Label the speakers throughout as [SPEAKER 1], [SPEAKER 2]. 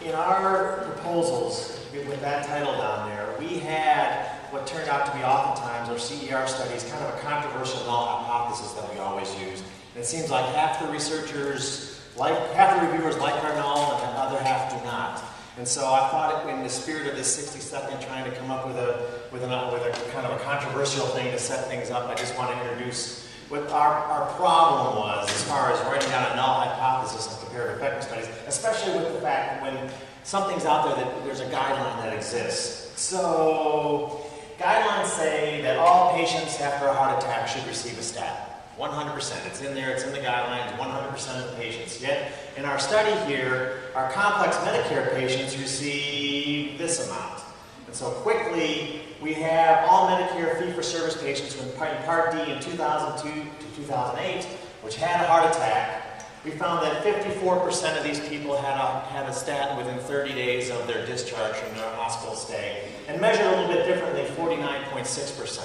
[SPEAKER 1] in our proposals, with that title down there, we had what turned out to be oftentimes, or CER studies, kind of a controversial null hypothesis that we always use. And it seems like half the researchers, half the reviewers like our null, and the other half do not. And so I thought, in the spirit of this 60-second, trying to come up with a kind of a controversial thing to set things up, I just want to introduce what our problem was as far as writing down a null hypothesis in comparative effectiveness studies, especially with the fact that when something's out there that there's a guideline that exists. So guidelines say that all patients after a heart attack should receive a statin. 100%. It's in there, it's in the guidelines, 100% of the patients. Yet, in our study here, our complex Medicare patients receive this amount. And so quickly, we have all Medicare fee-for-service patients in Part D in 2002 to 2008, which had a heart attack. We found that 54% of these people had a statin within 30 days of their discharge from their hospital stay, and measured a little bit differently, 49.6%.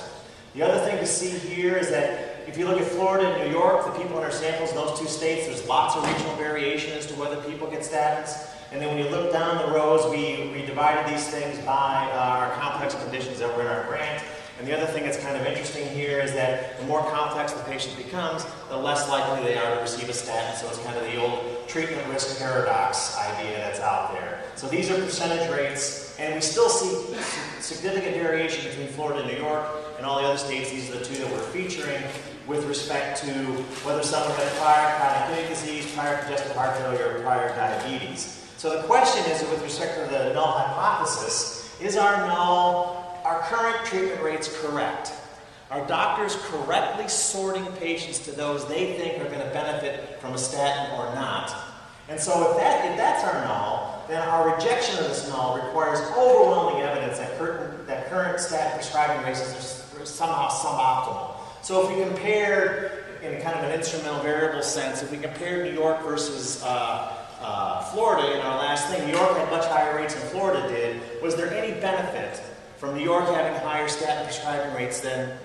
[SPEAKER 1] The other thing to see here is that if you look at Florida and New York, the people in our samples in those two states, there's lots of regional variation as to whether people get statins. And then when you look down the rows, we divided these things by our complex conditions that were in our grant. And the other thing that's kind of interesting here is that the more complex the patient becomes, the less likely they are to receive a statin. So it's kind of the old treatment risk paradox idea that's out there. So these are percentage rates, and we still see significant variation between Florida and New York and all the other states. These are the two that we're featuring with respect to whether someone had prior chronic kidney disease, prior congestive heart failure, or prior diabetes. So the question is, with respect to the null hypothesis, is our current treatment rates correct? Are doctors correctly sorting patients to those they think are going to benefit from a statin or not? And so if that's our null, then our rejection of this null requires overwhelming evidence that current statin prescribing rates are somehow suboptimal. So if we compare, in kind of an instrumental variable sense, if we compare New York versus Florida in our last thing, New York had much higher rates than Florida did. Was there any benefit from New York having higher statin prescribing rates than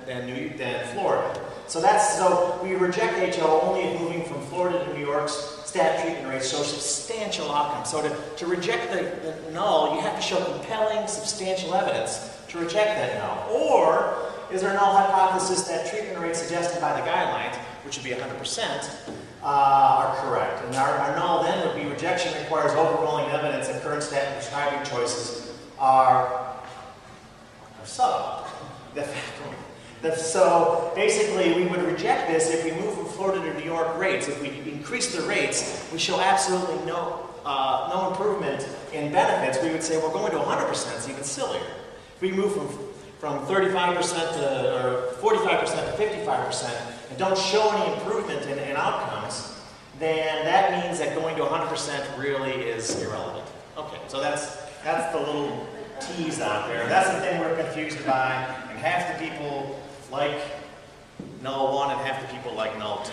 [SPEAKER 1] Florida? So we reject HO only if moving from Florida to New York's statin treatment rates show substantial outcomes. So to reject the null, you have to show compelling, substantial evidence to reject that null. Or is there a null hypothesis that treatment rates suggested by the guidelines, which would be 100%, are correct? And our null then would be rejection requires overwhelming evidence that current statin prescribing choices are suboptimal. So basically, we would reject this if we move from Florida to New York rates. If we increase the rates, we show absolutely no improvement in benefits. We would say we're going to 100%. It's even sillier. If we move from 35% or 45% to 55% and don't show any improvement in outcomes, then that means that going to 100% really is irrelevant. Okay, so that's the little tease out there. That's the thing we're confused by, and half the people like null 1 and half the people like null 2.